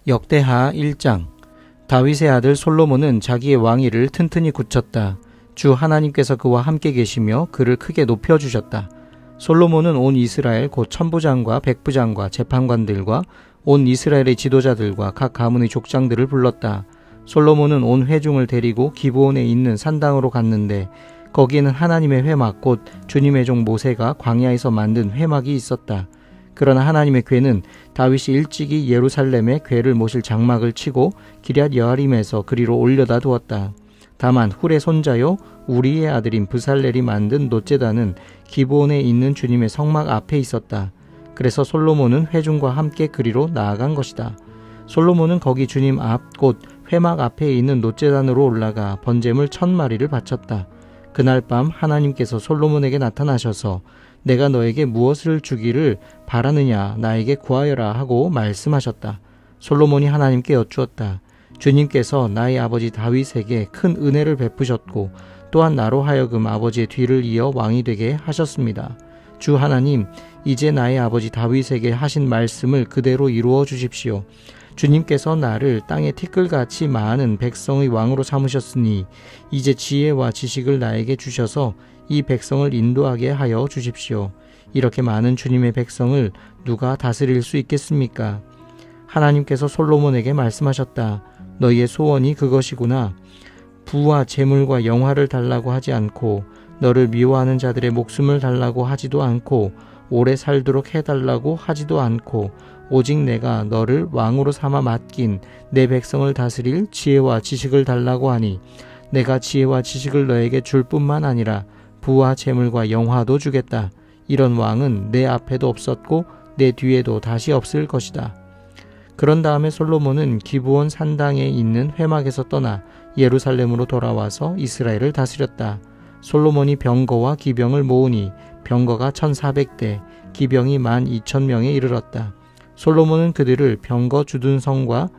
역대하 1장. 다윗의 아들 솔로몬은 자기의 왕위를 튼튼히 굳혔다. 주 하나님께서 그와 함께 계시며 그를 크게 높여주셨다. 솔로몬은 온 이스라엘 곧 천부장과 백부장과 재판관들과 온 이스라엘의 지도자들과 각 가문의 족장들을 불렀다. 솔로몬은 온 회중을 데리고 기브온에 있는 산당으로 갔는데 거기에는 하나님의 회막 곧 주님의 종 모세가 광야에서 만든 회막이 있었다. 그러나 하나님의 궤는 다윗이 일찍이 예루살렘에 궤를 모실 장막을 치고 기럇 여아림에서 그리로 올려다 두었다. 다만 훌의 손자요 우리의 아들인 브살렐이 만든 놋제단은 기브온에 있는 주님의 성막 앞에 있었다. 그래서 솔로몬은 회중과 함께 그리로 나아간 것이다. 솔로몬은 거기 주님 앞 곧 회막 앞에 있는 놋제단으로 올라가 번제물 1000마리를 바쳤다. 그날 밤 하나님께서 솔로몬에게 나타나셔서 내가 너에게 무엇을 주기를 바라느냐 나에게 구하여라 하고 말씀하셨다. 솔로몬이 하나님께 여쭈었다. 주님께서 나의 아버지 다윗에게 큰 은혜를 베푸셨고 또한 나로 하여금 아버지의 뒤를 이어 왕이 되게 하셨습니다. 주 하나님, 이제 나의 아버지 다윗에게 하신 말씀을 그대로 이루어 주십시오. 주님께서 나를 땅의 티끌같이 많은 백성의 왕으로 삼으셨으니 이제 지혜와 지식을 나에게 주셔서 이 백성을 인도하게 하여 주십시오. 이렇게 많은 주님의 백성을 누가 다스릴 수 있겠습니까? 하나님께서 솔로몬에게 말씀하셨다. 너희의 소원이 그것이구나. 부와 재물과 영화를 달라고 하지 않고 너를 미워하는 자들의 목숨을 달라고 하지도 않고 오래 살도록 해달라고 하지도 않고 오직 내가 너를 왕으로 삼아 맡긴 내 백성을 다스릴 지혜와 지식을 달라고 하니 내가 지혜와 지식을 너에게 줄 뿐만 아니라 부와 재물과 영화도 주겠다. 이런 왕은 내 앞에도 없었고 내 뒤에도 다시 없을 것이다. 그런 다음에 솔로몬은 기브온 산당에 있는 회막에서 떠나 예루살렘으로 돌아와서 이스라엘을 다스렸다. 솔로몬이 병거와 기병을 모으니 병거가 1400대, 기병이 12,000명에 이르렀다. 솔로몬은 그들을 병거 주둔성과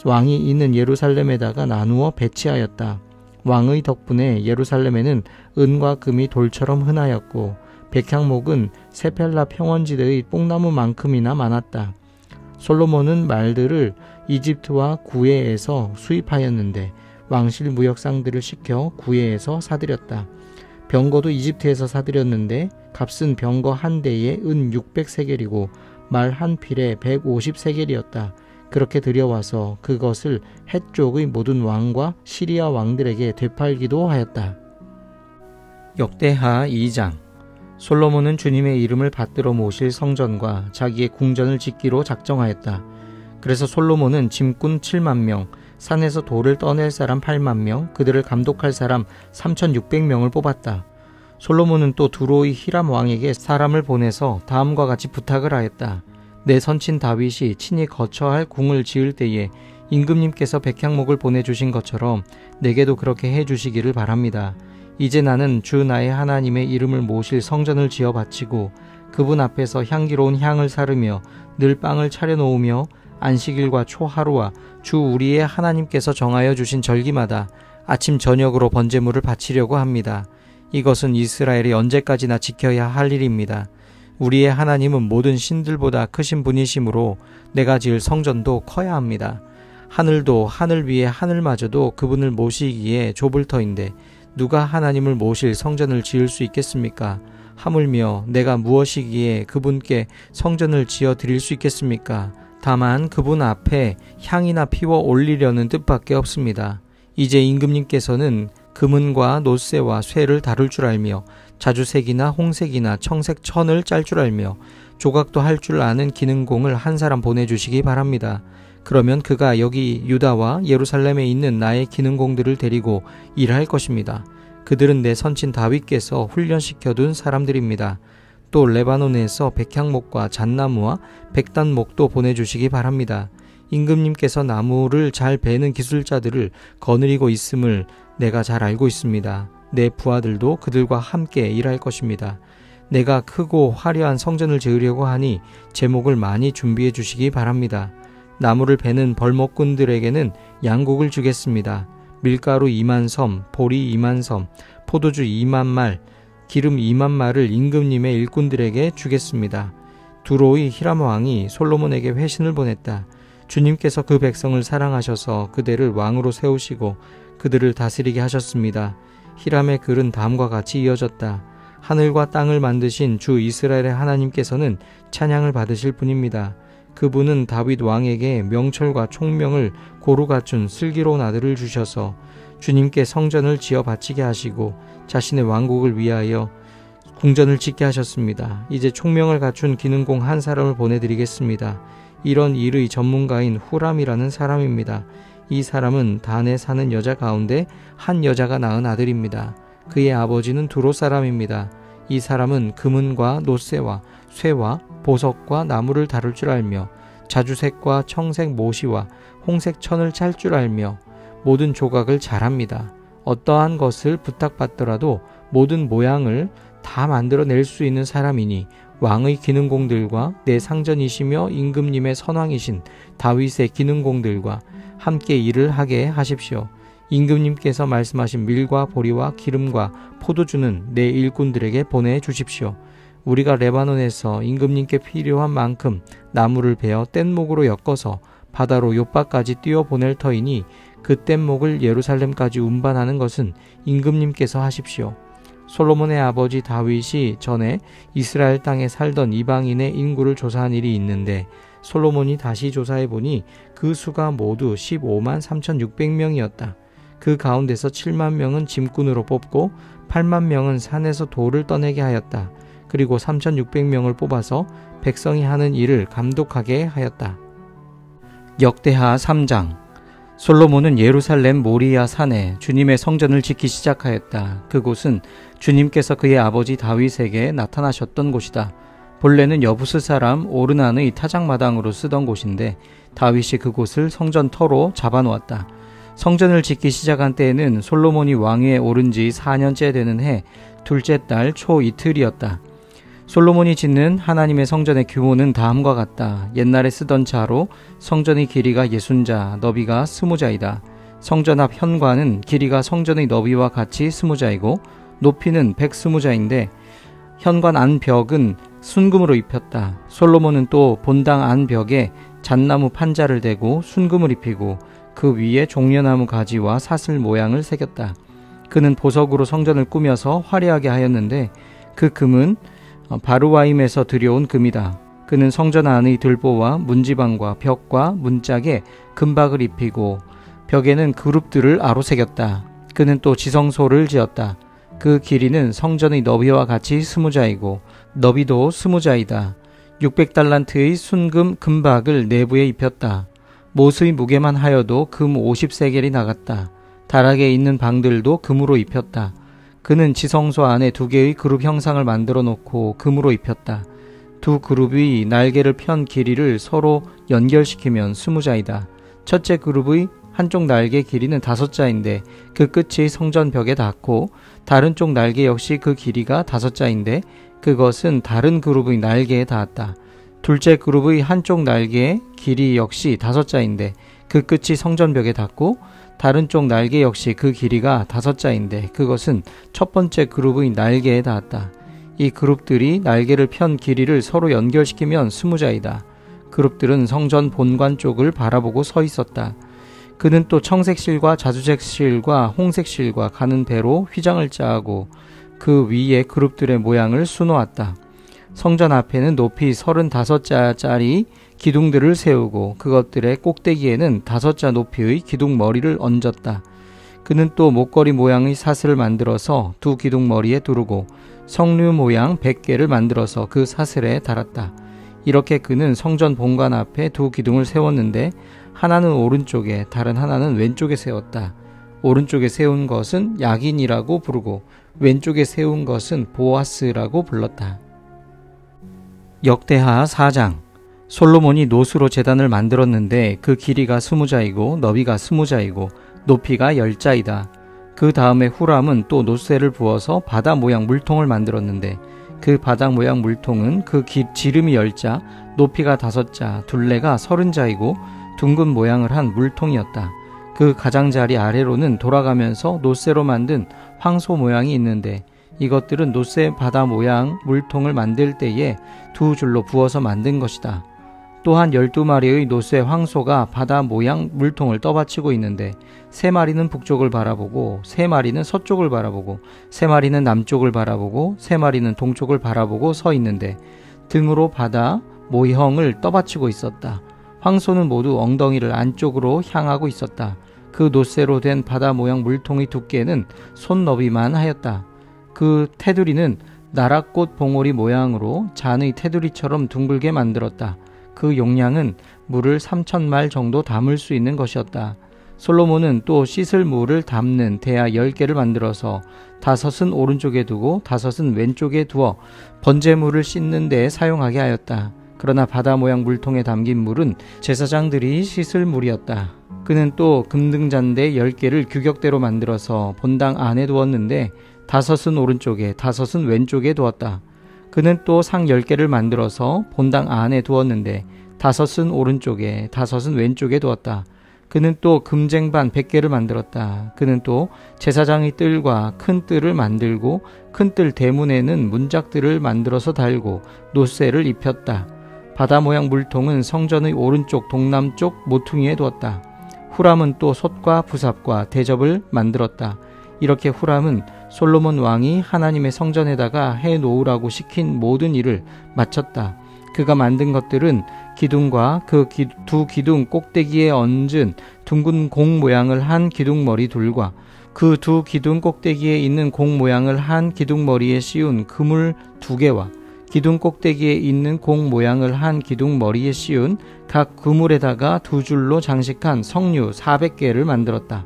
왕이 있는 예루살렘에다가 나누어 배치하였다. 왕의 덕분에 예루살렘에는 은과 금이 돌처럼 흔하였고 백향목은 세펠라 평원지대의 뽕나무만큼이나 많았다. 솔로몬은 말들을 이집트와 구에에서 수입하였는데 왕실 무역상들을 시켜 구에에서 사들였다. 병거도 이집트에서 사들였는데 값은 병거 한 대에 은 600세겔이고 말 한 필에 150세겔이었다. 그렇게 들여와서 그것을 헷쪽의 모든 왕과 시리아 왕들에게 되팔기도 하였다. 역대하 2장. 솔로몬은 주님의 이름을 받들어 모실 성전과 자기의 궁전을 짓기로 작정하였다. 그래서 솔로몬은 짐꾼 7만 명, 산에서 돌을 떠낼 사람 8만 명, 그들을 감독할 사람 3,600명을 뽑았다. 솔로몬은 또 두로의 히람 왕에게 사람을 보내서 다음과 같이 부탁을 하였다. 내 선친 다윗이 친히 거처할 궁을 지을 때에 임금님께서 백향목을 보내주신 것처럼 내게도 그렇게 해주시기를 바랍니다. 이제 나는 주 나의 하나님의 이름을 모실 성전을 지어 바치고 그분 앞에서 향기로운 향을 사르며 늘 빵을 차려놓으며 안식일과 초하루와 주 우리의 하나님께서 정하여 주신 절기마다 아침 저녁으로 번제물을 바치려고 합니다. 이것은 이스라엘이 언제까지나 지켜야 할 일입니다. 우리의 하나님은 모든 신들보다 크신 분이시므로 내가 지을 성전도 커야 합니다. 하늘도 하늘 위에 하늘마저도 그분을 모시기에 좁을 터인데 누가 하나님을 모실 성전을 지을 수 있겠습니까? 하물며 내가 무엇이기에 그분께 성전을 지어 드릴 수 있겠습니까? 다만 그분 앞에 향이나 피워 올리려는 뜻밖에 없습니다. 이제 임금님께서는 금은과 놋쇠와 쇠를 다룰 줄 알며 자주색이나 홍색이나 청색 천을 짤 줄 알며 조각도 할 줄 아는 기능공을 한 사람 보내주시기 바랍니다. 그러면 그가 여기 유다와 예루살렘에 있는 나의 기능공들을 데리고 일할 것입니다. 그들은 내 선친 다윗께서 훈련시켜둔 사람들입니다. 또 레바논에서 백향목과 잣나무와 백단목도 보내주시기 바랍니다. 임금님께서 나무를 잘 베는 기술자들을 거느리고 있음을 내가 잘 알고 있습니다. 내 부하들도 그들과 함께 일할 것입니다. 내가 크고 화려한 성전을 지으려고 하니 제목을 많이 준비해 주시기 바랍니다. 나무를 베는 벌목꾼들에게는 양곡을 주겠습니다. 밀가루 2만 섬, 보리 2만 섬, 포도주 2만 말, 기름 2만 말을 임금님의 일꾼들에게 주겠습니다. 두로의 히람 왕이 솔로몬에게 회신을 보냈다. 주님께서 그 백성을 사랑하셔서 그들을 왕으로 세우시고 그들을 다스리게 하셨습니다. 히람의 글은 다음과 같이 이어졌다. 하늘과 땅을 만드신 주 이스라엘의 하나님께서는 찬양을 받으실 분입니다. 그분은 다윗 왕에게 명철과 총명을 고루 갖춘 슬기로운 아들을 주셔서 주님께 성전을 지어 바치게 하시고 자신의 왕국을 위하여 궁전을 짓게 하셨습니다. 이제 총명을 갖춘 기능공 한 사람을 보내드리겠습니다. 이런 일의 전문가인 후람이라는 사람입니다. 이 사람은 단에 사는 여자 가운데 한 여자가 낳은 아들입니다. 그의 아버지는 두로 사람입니다. 이 사람은 금은과 놋쇠와 쇠와 보석과 나무를 다룰 줄 알며 자주색과 청색 모시와 홍색 천을 짤 줄 알며 모든 조각을 잘합니다. 어떠한 것을 부탁받더라도 모든 모양을 다 만들어낼 수 있는 사람이니 왕의 기능공들과 내 상전이시며 임금님의 선왕이신 다윗의 기능공들과 함께 일을 하게 하십시오. 임금님께서 말씀하신 밀과 보리와 기름과 포도주는 내 일꾼들에게 보내주십시오. 우리가 레바논에서 임금님께 필요한 만큼 나무를 베어 뗏목으로 엮어서 바다로 욥바까지 띄워보낼 터이니 그 뗏목을 예루살렘까지 운반하는 것은 임금님께서 하십시오. 솔로몬의 아버지 다윗이 전에 이스라엘 땅에 살던 이방인의 인구를 조사한 일이 있는데 솔로몬이 다시 조사해보니 그 수가 모두 15만 3,600명이었다. 그 가운데서 7만 명은 짐꾼으로 뽑고 8만 명은 산에서 돌을 떠내게 하였다. 그리고 3,600명을 뽑아서 백성이 하는 일을 감독하게 하였다. 역대하 3장. 솔로몬은 예루살렘 모리아 산에 주님의 성전을 짓기 시작하였다. 그곳은 주님께서 그의 아버지 다윗에게 나타나셨던 곳이다. 본래는 여부스 사람 오르난의 타작마당으로 쓰던 곳인데 다윗이 그곳을 성전터로 잡아놓았다. 성전을 짓기 시작한 때에는 솔로몬이 왕위에 오른 지 4년째 되는 해 둘째 달 초 이틀이었다. 솔로몬이 짓는 하나님의 성전의 규모는 다음과 같다. 옛날에 쓰던 자로 성전의 길이가 60자, 너비가 20자이다. 성전 앞 현관은 길이가 성전의 너비와 같이 20자이고 높이는 120자인데 현관 안 벽은 순금으로 입혔다. 솔로몬은 또 본당 안 벽에 잣나무 판자를 대고 순금을 입히고 그 위에 종려나무 가지와 사슬 모양을 새겼다. 그는 보석으로 성전을 꾸며서 화려하게 하였는데 그 금은 바루와임에서 들여온 금이다. 그는 성전 안의 들보와 문지방과 벽과 문짝에 금박을 입히고 벽에는 그룹들을 아로새겼다. 그는 또 지성소를 지었다. 그 길이는 성전의 너비와 같이 20자이고 너비도 20자이다. 600달란트의 순금 금박을 내부에 입혔다. 못의 무게만 하여도 금 50세겔이 나갔다. 다락에 있는 방들도 금으로 입혔다. 그는 지성소 안에 2개의 그룹 형상을 만들어 놓고 금으로 입혔다. 2 그룹이 날개를 편 길이를 서로 연결시키면 20자이다. 첫째 그룹의 한쪽 날개 길이는 5자인데 그 끝이 성전 벽에 닿고 다른 쪽 날개 역시 그 길이가 5자인데 그것은 다른 그룹의 날개에 닿았다. 둘째 그룹의 한쪽 날개의 길이 역시 5자인데 그 끝이 성전 벽에 닿고 다른 쪽 날개 역시 그 길이가 5자인데 그것은 첫 번째 그룹의 날개에 닿았다. 이 그룹들이 날개를 편 길이를 서로 연결시키면 20자이다. 그룹들은 성전 본관 쪽을 바라보고 서 있었다. 그는 또 청색실과 자주색실과 홍색실과 가는 배로 휘장을 짜고 그 위에 그룹들의 모양을 수놓았다. 성전 앞에는 높이 35자짜리 기둥들을 세우고 그것들의 꼭대기에는 5자 높이의 기둥머리를 얹었다. 그는 또 목걸이 모양의 사슬을 만들어서 2 기둥머리에 두르고 성류 모양 100개를 만들어서 그 사슬에 달았다. 이렇게 그는 성전 본관 앞에 2 기둥을 세웠는데 하나는 오른쪽에 다른 하나는 왼쪽에 세웠다. 오른쪽에 세운 것은 야긴이라고 부르고 왼쪽에 세운 것은 보아스라고 불렀다. 역대하 4장. 솔로몬이 놋으로 제단을 만들었는데 그 길이가 20자이고 너비가 20자이고 높이가 10자이다. 그 다음에 후람은 또 놋쇠를 부어서 바다 모양 물통을 만들었는데 그 바다 모양 물통은 그 지름이 10자, 높이가 5자, 둘레가 30자이고 둥근 모양을 한 물통이었다. 그 가장자리 아래로는 돌아가면서 놋쇠로 만든 황소 모양이 있는데 이것들은 놋쇠 바다 모양 물통을 만들 때에 2 줄로 부어서 만든 것이다. 또한 12마리의 노쇠 황소가 바다 모양 물통을 떠받치고 있는데 3마리는 북쪽을 바라보고 3마리는 서쪽을 바라보고 3마리는 남쪽을 바라보고 3마리는 동쪽을 바라보고 서 있는데 등으로 바다 모형을 떠받치고 있었다. 황소는 모두 엉덩이를 안쪽으로 향하고 있었다. 그 노쇠로 된 바다 모양 물통의 두께는 손 너비만 하였다. 그 테두리는 나랏꽃 봉오리 모양으로 잔의 테두리처럼 둥글게 만들었다. 그 용량은 물을 3,000말 정도 담을 수 있는 것이었다. 솔로몬은 또 씻을 물을 담는 대야 10개를 만들어서 5은 오른쪽에 두고 5은 왼쪽에 두어 번제물을 씻는 데에 사용하게 하였다. 그러나 바다 모양 물통에 담긴 물은 제사장들이 씻을 물이었다. 그는 또 금등잔대 10개를 규격대로 만들어서 본당 안에 두었는데 5은 오른쪽에 5은 왼쪽에 두었다. 그는 또 상 10개를 만들어서 본당 안에 두었는데 5은 오른쪽에 5은 왼쪽에 두었다. 그는 또 금쟁반 100개를 만들었다. 그는 또 제사장의 뜰과 큰 뜰을 만들고 큰 뜰 대문에는 문짝들을 만들어서 달고 노쇠를 입혔다. 바다 모양 물통은 성전의 오른쪽 동남쪽 모퉁이에 두었다. 후람은 또 솥과 부삽과 대접을 만들었다. 이렇게 후람은 솔로몬 왕이 하나님의 성전에다가 해놓으라고 시킨 모든 일을 마쳤다. 그가 만든 것들은 기둥과 그 두 기둥 꼭대기에 얹은 둥근 공 모양을 한 기둥머리 둘과 그 두 기둥 꼭대기에 있는 공 모양을 한 기둥머리에 씌운 그물 2개와 기둥 꼭대기에 있는 공 모양을 한 기둥머리에 씌운 각 그물에다가 2줄로 장식한 석류 400개를 만들었다.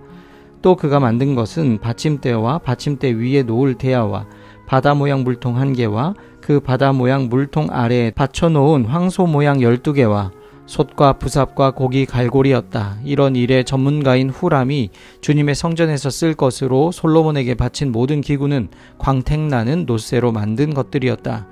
또 그가 만든 것은 받침대와 받침대 위에 놓을 대야와 바다 모양 물통 1개와 그 바다 모양 물통 아래에 받쳐놓은 황소 모양 12개와 솥과 부삽과 고기 갈고리였다. 이런 일의 전문가인 후람이 주님의 성전에서 쓸 것으로 솔로몬에게 바친 모든 기구는 광택나는 노쇠로 만든 것들이었다.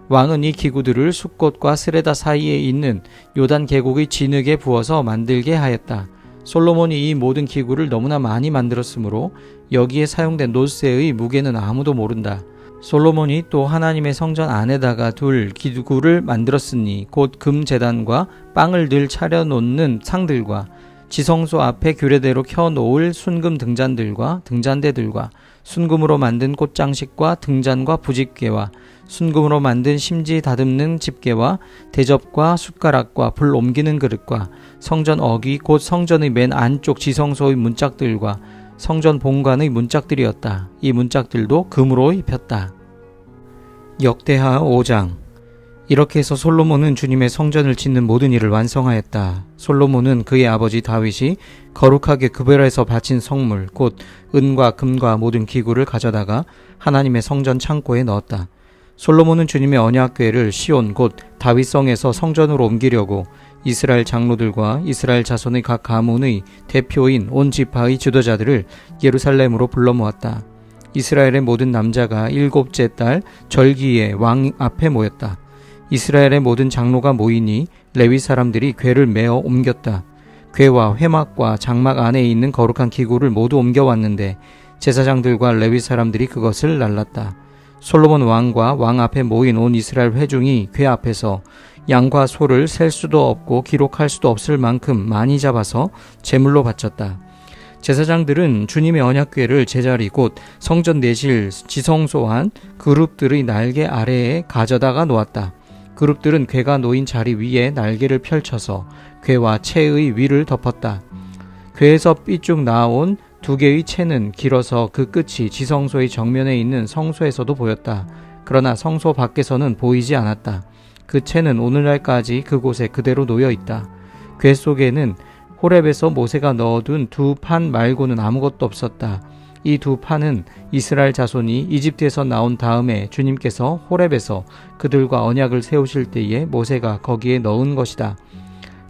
왕은 이 기구들을 숫꽃과 스레다 사이에 있는 요단 계곡의 진흙에 부어서 만들게 하였다. 솔로몬이 이 모든 기구를 너무나 많이 만들었으므로 여기에 사용된 노쇠의 무게는 아무도 모른다. 솔로몬이 또 하나님의 성전 안에다가 둘 기구를 만들었으니 곧 금제단과 빵을 늘 차려놓는 상들과 지성소 앞에 규례대로 켜놓을 순금 등잔들과 등잔대들과 순금으로 만든 꽃장식과 등잔과 부집개와 순금으로 만든 심지 다듬는 집게와 대접과 숟가락과 불 옮기는 그릇과 성전 어귀 곧 성전의 맨 안쪽 지성소의 문짝들과 성전 본관의 문짝들이었다. 이 문짝들도 금으로 입혔다. 역대하 5장. 이렇게 해서 솔로몬은 주님의 성전을 짓는 모든 일을 완성하였다. 솔로몬은 그의 아버지 다윗이 거룩하게 구별해서 바친 성물 곧 은과 금과 모든 기구를 가져다가 하나님의 성전 창고에 넣었다. 솔로몬은 주님의 언약궤를 시온 곧 다윗성에서 성전으로 옮기려고 이스라엘 장로들과 이스라엘 자손의 각 가문의 대표인 온 지파의 지도자들을 예루살렘으로 불러 모았다. 이스라엘의 모든 남자가 7째 달 절기에 왕 앞에 모였다. 이스라엘의 모든 장로가 모이니 레위 사람들이 궤를 메어 옮겼다. 궤와 회막과 장막 안에 있는 거룩한 기구를 모두 옮겨왔는데 제사장들과 레위 사람들이 그것을 날랐다. 솔로몬 왕과 왕 앞에 모인 온 이스라엘 회중이 궤 앞에서 양과 소를 셀 수도 없고 기록할 수도 없을 만큼 많이 잡아서 제물로 바쳤다. 제사장들은 주님의 언약궤를 제자리 곧 성전 내실 지성소 안 그룹들의 날개 아래에 가져다가 놓았다. 그룹들은 궤가 놓인 자리 위에 날개를 펼쳐서 궤와 채의 위를 덮었다. 궤에서 삐쭉 나온 2개의 채는 길어서 그 끝이 지성소의 정면에 있는 성소에서도 보였다. 그러나 성소 밖에서는 보이지 않았다. 그 채는 오늘날까지 그곳에 그대로 놓여 있다. 궤 속에는 호렙에서 모세가 넣어둔 2판 말고는 아무것도 없었다. 이 2판은 이스라엘 자손이 이집트에서 나온 다음에 주님께서 호렙에서 그들과 언약을 세우실 때에 모세가 거기에 넣은 것이다.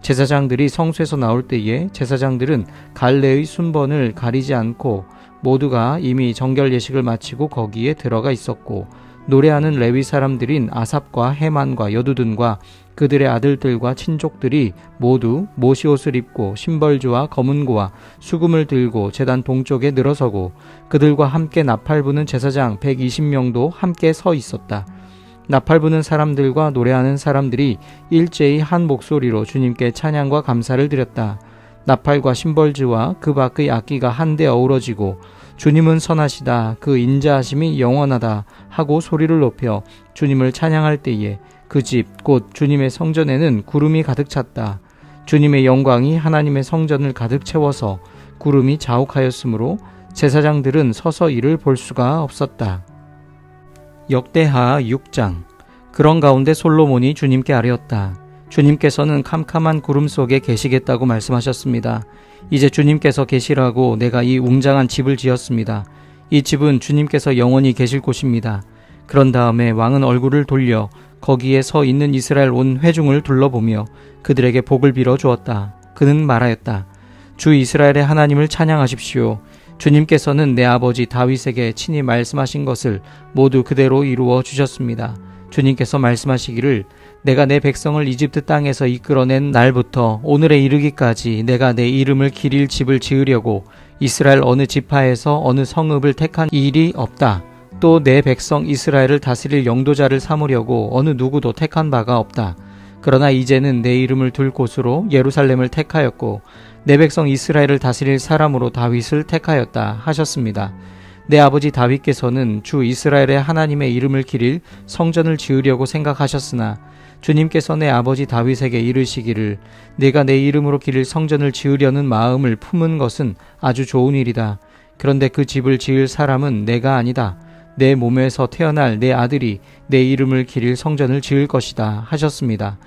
제사장들이 성소에서 나올 때에 제사장들은 갈래의 순번을 가리지 않고 모두가 이미 정결 예식을 마치고 거기에 들어가 있었고 노래하는 레위 사람들인 아삽과 헤만과 여두둔과 그들의 아들들과 친족들이 모두 모시옷을 입고 신벌주와 검은고와 수금을 들고 제단 동쪽에 늘어서고 그들과 함께 나팔 부는 제사장 120명도 함께 서 있었다. 나팔 부는 사람들과 노래하는 사람들이 일제히 한 목소리로 주님께 찬양과 감사를 드렸다. 나팔과 심벌즈와 그 밖의 악기가 한데 어우러지고 주님은 선하시다, 그 인자하심이 영원하다 하고 소리를 높여 주님을 찬양할 때에 그 집 곧 주님의 성전에는 구름이 가득 찼다. 주님의 영광이 하나님의 성전을 가득 채워서 구름이 자욱하였으므로 제사장들은 서서 이를 볼 수가 없었다. 역대하 6장. 그런 가운데 솔로몬이 주님께 아뢰었다. 주님께서는 캄캄한 구름 속에 계시겠다고 말씀하셨습니다. 이제 주님께서 계시라고 내가 이 웅장한 집을 지었습니다. 이 집은 주님께서 영원히 계실 곳입니다. 그런 다음에 왕은 얼굴을 돌려 거기에 서 있는 이스라엘 온 회중을 둘러보며 그들에게 복을 빌어 주었다. 그는 말하였다. 주 이스라엘의 하나님을 찬양하십시오. 주님께서는 내 아버지 다윗에게 친히 말씀하신 것을 모두 그대로 이루어 주셨습니다. 주님께서 말씀하시기를 내가 내 백성을 이집트 땅에서 이끌어낸 날부터 오늘에 이르기까지 내가 내 이름을 기릴 집을 지으려고 이스라엘 어느 지파에서 어느 성읍을 택한 일이 없다. 또 내 백성 이스라엘을 다스릴 영도자를 삼으려고 어느 누구도 택한 바가 없다. 그러나 이제는 내 이름을 둘 곳으로 예루살렘을 택하였고 내 백성 이스라엘을 다스릴 사람으로 다윗을 택하였다 하셨습니다. 내 아버지 다윗께서는 주 이스라엘의 하나님의 이름을 기릴 성전을 지으려고 생각하셨으나 주님께서 내 아버지 다윗에게 이르시기를 내가 내 이름으로 기릴 성전을 지으려는 마음을 품은 것은 아주 좋은 일이다. 그런데 그 집을 지을 사람은 내가 아니다. 내 몸에서 태어날 내 아들이 내 이름을 기릴 성전을 지을 것이다 하셨습니다.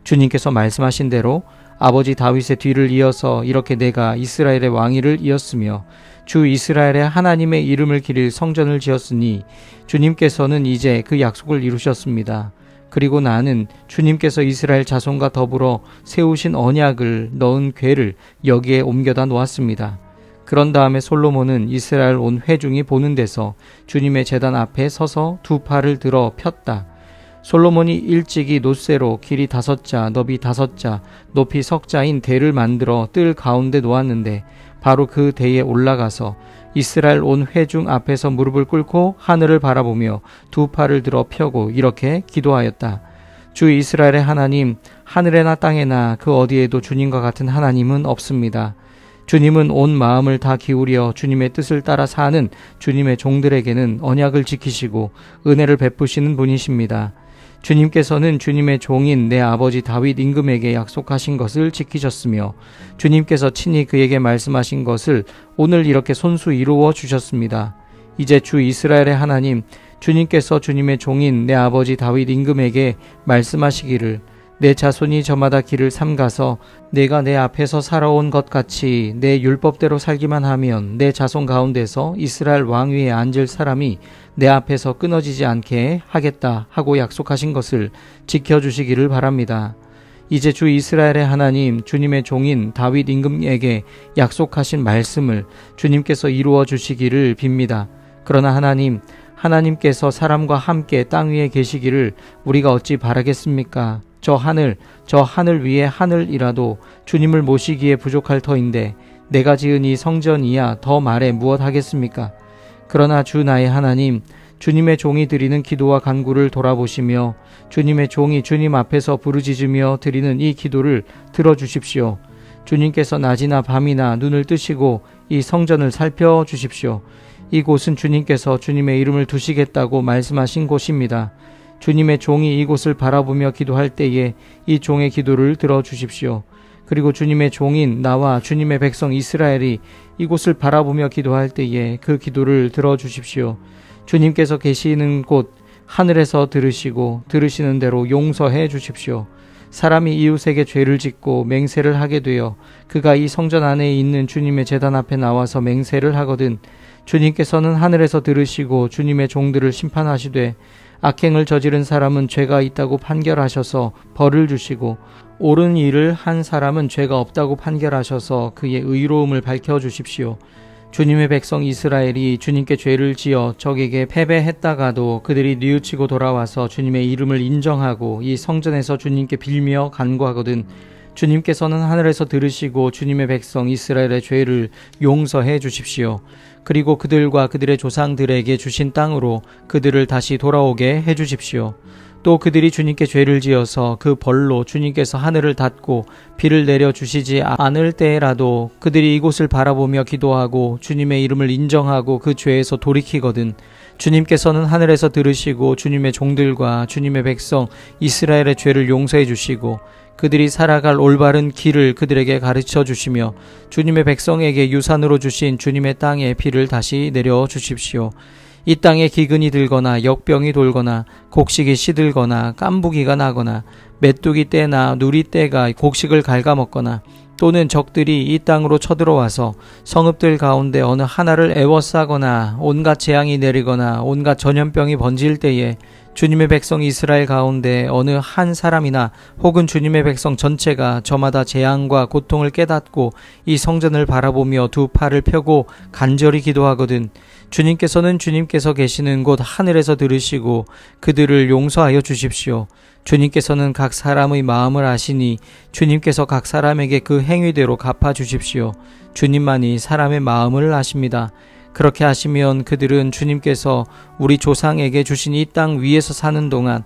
주님께서 말씀하신 대로 아버지 다윗의 뒤를 이어서 이렇게 내가 이스라엘의 왕위를 이었으며 주 이스라엘의 하나님의 이름을 기릴 성전을 지었으니 주님께서는 이제 그 약속을 이루셨습니다. 그리고 나는 주님께서 이스라엘 자손과 더불어 세우신 언약을 넣은 궤를 여기에 옮겨다 놓았습니다. 그런 다음에 솔로몬은 이스라엘 온 회중이 보는 데서 주님의 제단 앞에 서서 두 팔을 들어 폈다. 솔로몬이 일찍이 놋쇠로 길이 5자, 너비 5자, 높이 석자인 대를 만들어 뜰 가운데 놓았는데 바로 그 대에 올라가서 이스라엘 온 회중 앞에서 무릎을 꿇고 하늘을 바라보며 두 팔을 들어 펴고 이렇게 기도하였다. 주 이스라엘의 하나님, 하늘에나 땅에나 그 어디에도 주님과 같은 하나님은 없습니다. 주님은 온 마음을 다 기울여 주님의 뜻을 따라 사는 주님의 종들에게는 언약을 지키시고 은혜를 베푸시는 분이십니다. 주님께서는 주님의 종인 내 아버지 다윗 임금에게 약속하신 것을 지키셨으며 주님께서 친히 그에게 말씀하신 것을 오늘 이렇게 손수 이루어 주셨습니다. 이제 주 이스라엘의 하나님, 주님께서 주님의 종인 내 아버지 다윗 임금에게 말씀하시기를 내 자손이 저마다 길을 삼가서 내가 내 앞에서 살아온 것 같이 내 율법대로 살기만 하면 내 자손 가운데서 이스라엘 왕위에 앉을 사람이 내 앞에서 끊어지지 않게 하겠다 하고 약속하신 것을 지켜주시기를 바랍니다. 이제 주 이스라엘의 하나님, 주님의 종인 다윗 임금에게 약속하신 말씀을 주님께서 이루어 주시기를 빕니다. 그러나 하나님께서 사람과 함께 땅 위에 계시기를 우리가 어찌 바라겠습니까? 저 하늘 위에 하늘이라도 주님을 모시기에 부족할 터인데 내가 지은 이 성전이야 더 말해 무엇 하겠습니까? 그러나 주 나의 하나님, 주님의 종이 드리는 기도와 간구를 돌아보시며 주님의 종이 주님 앞에서 부르짖으며 드리는 이 기도를 들어주십시오. 주님께서 낮이나 밤이나 눈을 뜨시고 이 성전을 살펴주십시오. 이곳은 주님께서 주님의 이름을 두시겠다고 말씀하신 곳입니다. 주님의 종이 이곳을 바라보며 기도할 때에 이 종의 기도를 들어주십시오. 그리고 주님의 종인 나와 주님의 백성 이스라엘이 이곳을 바라보며 기도할 때에 그 기도를 들어주십시오. 주님께서 계시는 곳 하늘에서 들으시고 들으시는 대로 용서해 주십시오. 사람이 이웃에게 죄를 짓고 맹세를 하게 되어 그가 이 성전 안에 있는 주님의 제단 앞에 나와서 맹세를 하거든 주님께서는 하늘에서 들으시고 주님의 종들을 심판하시되 악행을 저지른 사람은 죄가 있다고 판결하셔서 벌을 주시고 옳은 일을 한 사람은 죄가 없다고 판결하셔서 그의 의로움을 밝혀주십시오. 주님의 백성 이스라엘이 주님께 죄를 지어 적에게 패배했다가도 그들이 뉘우치고 돌아와서 주님의 이름을 인정하고 이 성전에서 주님께 빌며 간구하거든 주님께서는 하늘에서 들으시고 주님의 백성 이스라엘의 죄를 용서해 주십시오. 그리고 그들과 그들의 조상들에게 주신 땅으로 그들을 다시 돌아오게 해 주십시오. 또 그들이 주님께 죄를 지어서 그 벌로 주님께서 하늘을 닫고 비를 내려 주시지 않을 때라도 그들이 이곳을 바라보며 기도하고 주님의 이름을 인정하고 그 죄에서 돌이키거든 주님께서는 하늘에서 들으시고 주님의 종들과 주님의 백성 이스라엘의 죄를 용서해 주시고 그들이 살아갈 올바른 길을 그들에게 가르쳐 주시며 주님의 백성에게 유산으로 주신 주님의 땅에 비를 다시 내려 주십시오. 이 땅에 기근이 들거나 역병이 돌거나 곡식이 시들거나 깐부기가 나거나 메뚜기 떼나 누리 떼가 곡식을 갉아먹거나 또는 적들이 이 땅으로 쳐들어와서 성읍들 가운데 어느 하나를 애워싸거나 온갖 재앙이 내리거나 온갖 전염병이 번질 때에 주님의 백성 이스라엘 가운데 어느 한 사람이나 혹은 주님의 백성 전체가 저마다 재앙과 고통을 깨닫고 이 성전을 바라보며 두 팔을 펴고 간절히 기도하거든 주님께서는 주님께서 계시는 곳 하늘에서 들으시고 그들을 용서하여 주십시오. 주님께서는 각 사람의 마음을 아시니 주님께서 각 사람에게 그 행위대로 갚아 주십시오. 주님만이 사람의 마음을 아십니다. 그렇게 하시면 그들은 주님께서 우리 조상에게 주신 이 땅 위에서 사는 동안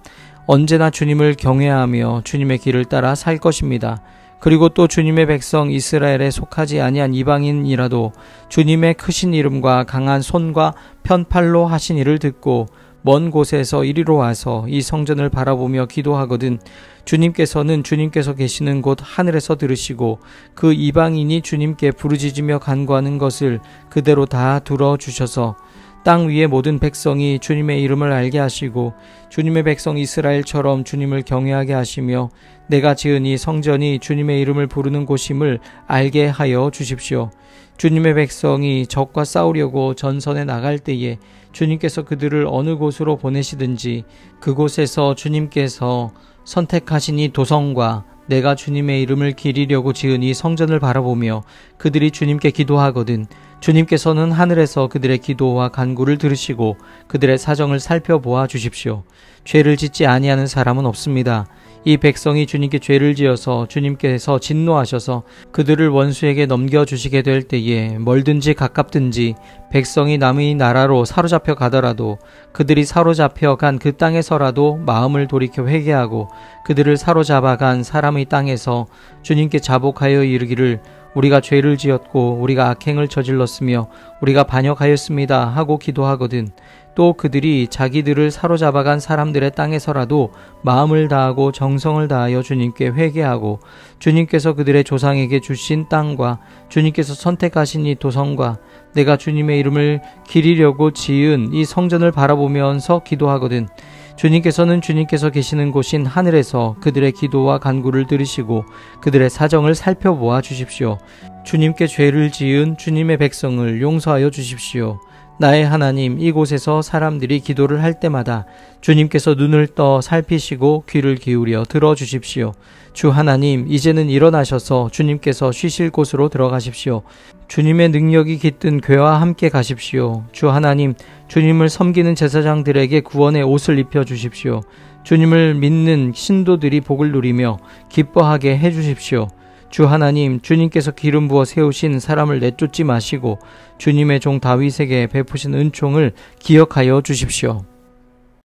언제나 주님을 경외하며 주님의 길을 따라 살 것입니다. 그리고 또 주님의 백성 이스라엘에 속하지 아니한 이방인이라도 주님의 크신 이름과 강한 손과 편팔로 하신 일을 듣고 먼 곳에서 이리로 와서 이 성전을 바라보며 기도하거든 주님께서는 주님께서 계시는 곳 하늘에서 들으시고 그 이방인이 주님께 부르짖으며 간구하는 것을 그대로 다 들어주셔서 땅 위의 모든 백성이 주님의 이름을 알게 하시고 주님의 백성 이스라엘처럼 주님을 경외하게 하시며 내가 지은 이 성전이 주님의 이름을 부르는 곳임을 알게 하여 주십시오. 주님의 백성이 적과 싸우려고 전선에 나갈 때에 주님께서 그들을 어느 곳으로 보내시든지 그곳에서 주님께서 선택하신 이 도성과 내가 주님의 이름을 기리려고 지은 이 성전을 바라보며 그들이 주님께 기도하거든 주님께서는 하늘에서 그들의 기도와 간구를 들으시고 그들의 사정을 살펴보아 주십시오. 죄를 짓지 아니하는 사람은 없습니다. 이 백성이 주님께 죄를 지어서 주님께서 진노하셔서 그들을 원수에게 넘겨주시게 될 때에 멀든지 가깝든지 백성이 남의 나라로 사로잡혀 가더라도 그들이 사로잡혀 간 그 땅에서라도 마음을 돌이켜 회개하고 그들을 사로잡아 간 사람의 땅에서 주님께 자복하여 이르기를 우리가 죄를 지었고 우리가 악행을 저질렀으며 우리가 반역하였습니다 하고 기도하거든 또 그들이 자기들을 사로잡아간 사람들의 땅에서라도 마음을 다하고 정성을 다하여 주님께 회개하고 주님께서 그들의 조상에게 주신 땅과 주님께서 선택하신 이 도성과 내가 주님의 이름을 기리려고 지은 이 성전을 바라보면서 기도하거든 주님께서는 주님께서 계시는 곳인 하늘에서 그들의 기도와 간구를 들으시고 그들의 사정을 살펴보아 주십시오. 주님께 죄를 지은 주님의 백성을 용서하여 주십시오. 나의 하나님, 이곳에서 사람들이 기도를 할 때마다 주님께서 눈을 떠 살피시고 귀를 기울여 들어주십시오. 주 하나님, 이제는 일어나셔서 주님께서 쉬실 곳으로 들어가십시오. 주님의 능력이 깃든 궤와 함께 가십시오. 주 하나님, 주님을 섬기는 제사장들에게 구원의 옷을 입혀주십시오. 주님을 믿는 신도들이 복을 누리며 기뻐하게 해주십시오. 주 하나님, 주님께서 기름 부어 세우신 사람을 내쫓지 마시고 주님의 종 다윗에게 베푸신 은총을 기억하여 주십시오.